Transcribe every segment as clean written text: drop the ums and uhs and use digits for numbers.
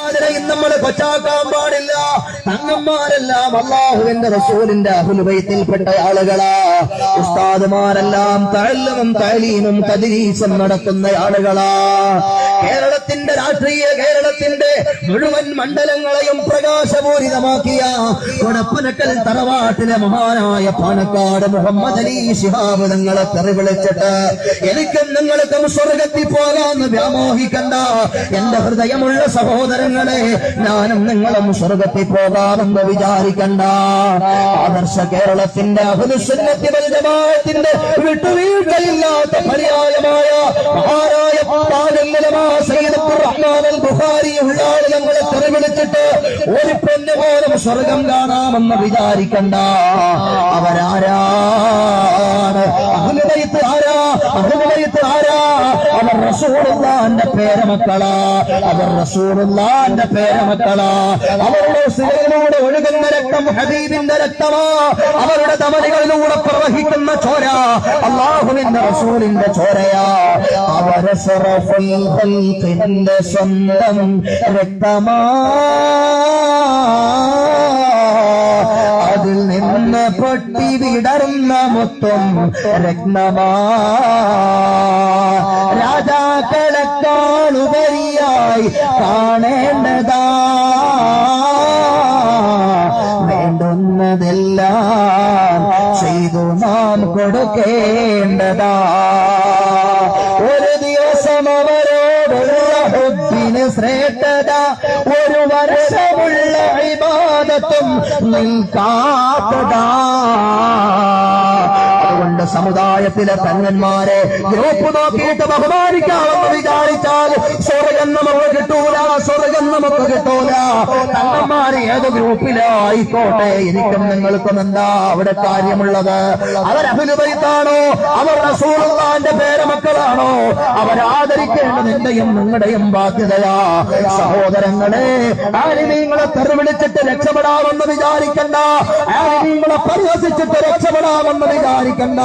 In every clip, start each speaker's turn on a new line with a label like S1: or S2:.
S1: നമ്മൾ കൊച്ചാക്കാൻ പാടില്ല. തങ്ങന്മാരെല്ലാം അള്ളാഹുവിന്റെ റസൂലിന്റെ അഹ്ലുൽ ബൈത്തിൽപ്പെട്ട ആളുകളാ. ഉസ്താദുമാരെല്ലാം തഅല്ലുമും തഅലീമും തദ്രീസും നടത്തുന്ന ആളുകളാ. കേരളത്തിന്റെ കേരളത്തിന്റെ മുഴുവൻ മണ്ഡലങ്ങളെയും പ്രകാശപൂരിതമാക്കിയ കൊടപ്പനക്കൽ തറവാട്ടിലെ മഹാനായ പാണക്കാട് മുഹമ്മദ് അലി ശിഹാബ് തങ്ങളെ തെറിവിളിച്ചിട്ട് എനിക്കും നിങ്ങൾക്കും സ്വർഗത്തിൽ പോകാമെന്ന് വ്യാമോഹിക്കണ്ട. എന്റെ ഹൃദയമുള്ള സഹോദരങ്ങളെ, ഞാനും നിങ്ങളും സ്വർഗത്തിൽ പോകാമെന്ന് വിചാരിക്കണ്ട. ആദർശ കേരളത്തിന്റെ അഹ്ലുസുന്നത്തി വൽ ജമാഅത്തിന്റെ വിട്ടുവീഴ്ചയില്ലാത്ത പര്യായമായ മഹാനായ സയ്യിദ് അബ്ദുറഹ്മാൻ അൽ ബുഖാരി ഉള്ള ആളുകളെ തെറിവിളിച്ചിട്ട് ഒരു പെണ്ണ് പോലും സ്വർഗം കാണാമെന്ന് വിചാരിക്കണ്ട. അവരാരാണ്? അഹ്ലുൽ ബൈത്ത് ആരാ? അഹ്ലുൽ ബൈത്ത് ആരാ? അവർ റസൂലുള്ളാഹിന്റെ പേരമക്കളാ. അവർ റസൂലുള്ളാഹിന്റെ പേരമക്കളാ. അവരുടെ സിരയിലൂടെ ഒഴുകുന്ന രക്തം ഹബീബിന്റെ രക്തമാ. അവരുടെ ധമനികളിലൂടെ പ്രവഹിക്കുന്ന ചോര അല്ലാഹുവിന്റെ റസൂലിന്റെ ചോരയാ. അവരെ സറഫുൽ ഖൽഖിന്റെ സ്വന്തം രക്തമാ. അതിൽ നിന്ന് പൊട്ടി വിടർന്ന മുത്തും രത്നമാ. രാജാക്കളെക്കാളുപരിയായി കാണേണ്ടതാ. വേണ്ടുന്നതെല്ലാം ചെയ്തു നാം കൊടുക്കേണ്ടതാ. ഒരു ദിവസം അവരോടുള്ള ഹുബ്ബിന് ശ്രേഷ്ഠത ഒരു വർഷമുള്ള ഇബാദത്തും നിൽക്കാത്തതാ. അതുകൊണ്ട് സമുദായത്തിലെ തങ്ങന്മാരെ ഗ്രൂപ്പ് നോക്കിയിട്ട് ബഹുമാനിക്കാമെന്ന് വിചാരിച്ചാൽ സ്വർഗം നമുക്ക് കിട്ടൂല, സ്വർഗം നമുക്ക് കിട്ടൂല. തങ്ങന്മാർ ഏത് ഗ്രൂപ്പിലായിക്കോട്ടെ, എനിക്കും നിങ്ങൾക്കും എന്താ അവിടെ കാര്യമുള്ളത്? അവർ അഹ്ലുൽ ബൈത്താണോ? അവർ റസൂലുള്ളാഹിന്റെ പേരമക്കളാണോ? അവരാദരിക്കേണ്ടത് എന്റെയും നിങ്ങളുടെയും ബാധ്യതയാ. സഹോദരങ്ങളെ, ആലിമീങ്ങളെ തെറിവിളിച്ചിട്ട് രക്ഷപ്പെടാമെന്ന് വിചാരിക്കണ്ട. ആലിമീങ്ങളെ പരിഹസിച്ചിട്ട് രക്ഷപ്പെടാമെന്ന് വിചാരിക്കണ്ട.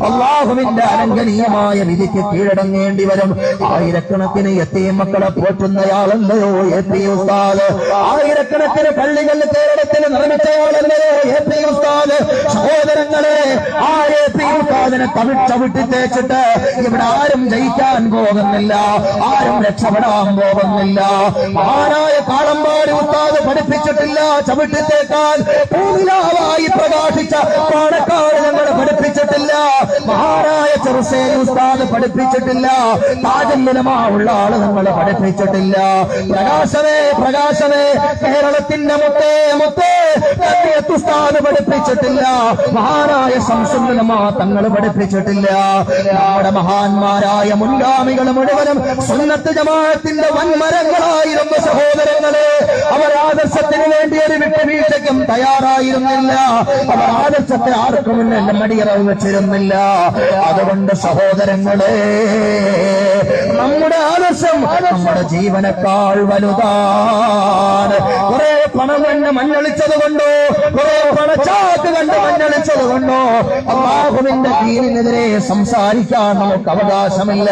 S1: അള്ളാഹുവിന്റെ അലംഘനീയമായ വിധിക്ക് കീഴടങ്ങേണ്ടി വരും. ആയിരക്കണക്കിന് യതീം മക്കളെ പോറ്റുന്നയാളല്ലയോ എ.പി. ഉസ്താദ്? ആയിരക്കണക്കിന് പള്ളികൾ കേരളത്തിൽ നിർമ്മിച്ചയാളല്ലയോ എ.പി. ഉസ്താദ്? സഹോദരങ്ങളെ, ആ എ.പി. ഉസ്താദിനെ ചവിട്ടി തേച്ചിട്ട് ഇവിടെ ആരും ജയിക്കാൻ പോകുന്നില്ല, ആരും രക്ഷപ്പെടാൻ പോകുന്നില്ല. മഹാനായ കാളമ്പാടി ഉസ്താദ് പഠിപ്പിച്ചിട്ടില്ല ചവിട്ടിത്തേക്കാൻ. പൂനിലാവായി പ്രകാശിച്ച പാണക്കാട് ഞങ്ങളെ പഠിപ്പിച്ചിട്ടില്ല. മഹാനായ ചെറുശ്ശേരി ഉസ്താദ് പഠിപ്പിച്ചിട്ടില്ല. താജുലുലമാ ഉള്ള ആള് നമ്മളെ പഠിപ്പിച്ചിട്ടില്ല. പ്രകാശമേ, പ്രകാശമേ, കേരളത്തിന്റെ മുത്തേ, മുത്തേ ഉസ്താദ് പഠിപ്പിച്ചിട്ടില്ല. മഹാനായ ശംസുലുലമാ തങ്ങൾ പഠിപ്പിച്ചിട്ടില്ല. നമ്മുടെ മഹാന്മാരായ മുൻഗാമികൾ മുഴുവനും സുന്നത്ത് ജമാഅത്തിന്റെ വൻമരങ്ങളായിരുന്ന സഹോദരങ്ങളെ, അവർ ആദർശത്തിന് വേണ്ടി ഒരു വിട്ടുവീഴ്ചയ്ക്കും തയ്യാറായിരുന്നില്ല. അവർ ആദർശത്തെ ആർക്കും മടിയറവ് വെച്ചിരുന്നില്ല. അതുകൊണ്ട് സഹോദരങ്ങളെ, നമ്മുടെ ആദർശം നമ്മുടെ ജീവനേക്കാൾ വലുതാണ്. കുറെ പണം കണ്ട് മഞ്ഞളിച്ചത് കൊണ്ടോ, കുറെ പണച്ചാക്ക് കണ്ട് മഞ്ഞളിച്ചത് കൊണ്ടോ അല്ലാഹുവിന്റെ ദീനിനെതിരെ സംസാരിക്കാൻ നമുക്ക് അവകാശമില്ല.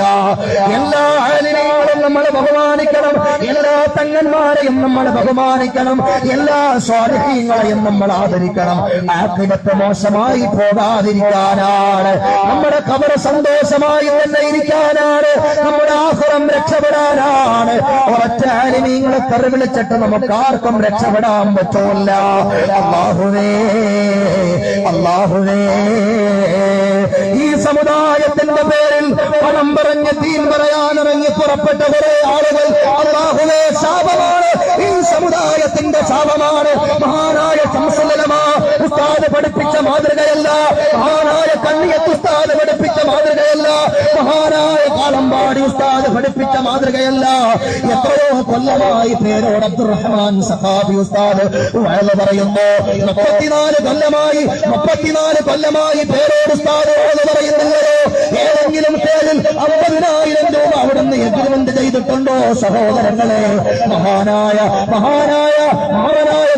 S1: എല്ലാ ആലിമീങ്ങളും നമ്മൾ ബഹുമാനിക്കണം. എല്ലാ തങ്ങന്മാരെയും നമ്മൾ ബഹുമാനിക്കണം. എല്ലാ സ്വാലിഹീങ്ങളെയും നമ്മൾ ആദരിക്കണം. ആഖിബത്ത് മോശമായി പോകാതിരിക്കാനാണ്, നമ്മുടെ ഖബർ സന്തോഷമായി തന്നെ ഇരിക്കാനാണ്, നമ്മുടെ ആഖിറം രക്ഷപ്പെടാനാണ്. ഒരൊറ്റ ആലിമീങ്ങളെ തെറിവിളിച്ചിട്ട് നമുക്ക് ആർക്കും രക്ഷപ്പെടാൻ പറ്റില്ല. അല്ലാഹുവേ, അല്ലാഹുവേ, ഈ സമുദായത്തിന്റെ പേരിൽ പണം പറഞ്ഞ് ദീൻ പറയാനിറങ്ങി പുറപ്പെട്ട കുറെ ആളുകൾ അല്ലാഹുവേ ശാപമാണ്, ഈ സമുദായത്തിന്റെ ശാപമാണ്. മഹാനായ ശംസുലുലമാ ഉസ്താദ് പഠിപ്പിച്ച മാതൃകയല്ല, മഹാനായ കണ്ണിയത്ത് ഉസ്താദ് പഠിപ്പിച്ച മാതൃകയല്ല, മഹാനായ കാളമ്പാടി ഉസ്താദ് പഠിപ്പിച്ച മാതൃകയല്ല. എത്രയോ കൊല്ലമായി പേരോട് അബ്ദുറഹ്മാൻ സഖാഫി ഉസ്താദ് വയല പറയുന്നു. 34 കൊല്ലമായി പേരോട് ഉസ്താദ് വയല പറയുന്നില്ലയോ? ഏതെങ്കിലും പേരിൽ 50,000 രൂപ അവിടുന്ന് എഗ്രിമെന്റ് ചെയ്തിട്ടുണ്ടോ? സഹോദരങ്ങളെ, മഹാനായ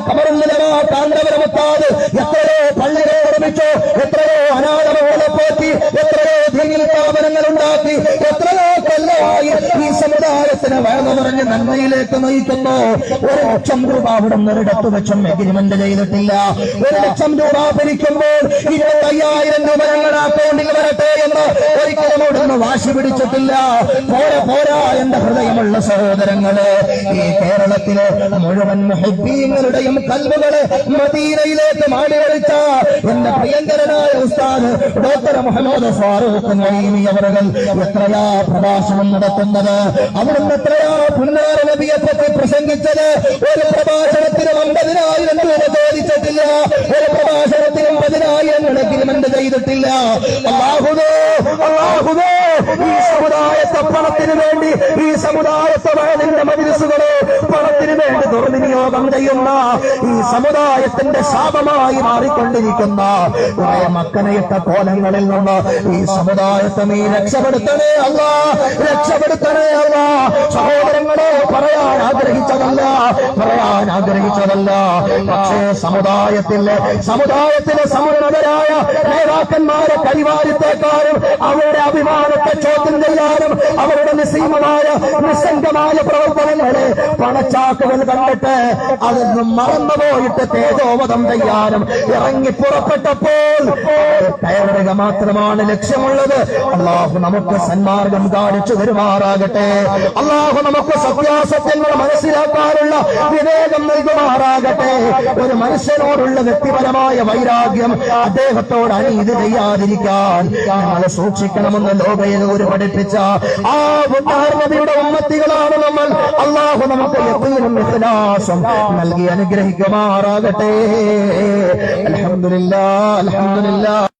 S1: ഖബറുലുലമാ താണ്ഡവരം ഉസ്താദ് എത്രയോ പള്ളികൾ നിർമ്മിച്ചു, എത്രയോ അനാഥകളെ പോറ്റി, എത്രയോ ദീനിൽ സ്ഥാപനങ്ങൾ ഉണ്ടാക്കി, എത്രയോ കൊല്ലമായി ഈ സമുദായത്തിന് വേണം പറഞ്ഞ് നന്മയിലേക്ക് നയിക്കുന്നു. 1,00,000 രൂപ അവിടെ നിന്ന് ഒരിടത്ത് വെച്ചും എഗ്രിമെന്റ് ചെയ്തിട്ടില്ല. 1,00,000 രൂപ ഭരിക്കുമ്പോൾ 25,000 രൂപ ഞങ്ങളുടെ അക്കൗണ്ടിൽ വരട്ടെ എന്ന് ഒരിക്കലും അവിടുന്ന് വാശി പിടിച്ചിട്ടില്ല. പോരാ എന്റെ ഹൃദയമുള്ള സഹോദരങ്ങളെ, ഈ കേരളത്തിലെ മുഴുവൻ മുഹബ്ബീങ്ങളുടെയും കൽബുകളെ മദീനയിലേക്ക് മാടിവളിച്ച എന്റെ പ്രിയങ്കരനായ ഉസ്താദ് ഡോക്ടർ മുഹമ്മദ് ഫാറൂഖ് നഈമി അവர்கள் എത്രയാ പ്രഭാഷണം നടത്തുന്നത്, അവിടുന്ന് എത്രയാ പുന്നാര നബിയെ പറ്റി പ്രസംഗിച്ചത്. ഒരു പ്രഭാഷണത്തിന് 50,000 രൂപ ചോദിച്ചിട്ടില്ല, ഒരു പ്രഭാഷണത്തിന് 10,000 എഗ്രിമെന്റ് ചെയ്തിട്ടില്ല. അല്ലാഹുവേ ഈ സമുദായത്തെ പണത്തിന് വേണ്ടി, ഈ സമുദായത്തെ വയലിന്റെ മജ്‌ലിസുകളെ പണത്തിന് വേണ്ടി ദുർവിനിയോഗം ചെയ്യുന്ന ഈ സമുദായത്തിന്റെ ശാപമായി മാറിക്കൊണ്ടിരിക്കുന്ന കുറെ മക്കനയിട്ട കോലങ്ങളിൽ നിന്ന് ഈ സമുദായത്തെ നീ രക്ഷപ്പെടുത്തണേ അല്ലാ, രക്ഷപ്പെടുത്തണേ അല്ലാ. സഹോദരങ്ങളെ, പറയാൻ ആഗ്രഹിച്ചതല്ല, പക്ഷേ സമുദായത്തിലെ സമുന്നതരായ നേതാക്കന്മാരെ കരിവാരിത്തേക്കാരും അവരുടെ അഭിമാനത്തെ ചോദ്യം ചെയ്യാനും അവരുടെ നിസ്സംഗമായ പ്രവർത്തനങ്ങളെ പണച്ചാക്കുകൾ കണ്ടിട്ട് അതൊന്നും മറന്നുപോയിട്ട് തേജോവധം ചെയ്യാനും ഇറങ്ങി പുറപ്പെട്ടപ്പോൾ കയറുക മാത്രമാണ് ലക്ഷ്യമുള്ളത്. അല്ലാഹു നമുക്ക് സന്മാർഗം കാണിച്ചു തരുമാറാകട്ടെ. അല്ലാഹു നമുക്ക് സത്യാസത്യങ്ങൾ മനസ്സിലാക്കാനുള്ള വിവേകം നൽകുമാറാകട്ടെ. ഒരു മനുഷ്യനോടുള്ള വ്യക്തിപരമായ വൈരാഗ്യം, അദ്ദേഹത്തോട് അനീതി ചെയ്യാതിരിക്കാൻ നമ്മൾ സൂക്ഷിക്കണമെന്ന് ലോകയെ പഠിപ്പിച്ച ആ നബിയുടെ ഉമ്മത്തികളാണ് നമ്മൾ. അല്ലാഹു നമുക്ക് യഖീനും ഇഖ്ലാസും നൽകി അനുഗ്രഹിക്കുമാറാകട്ടെ. അൽഹംദുലില്ലാഹ്.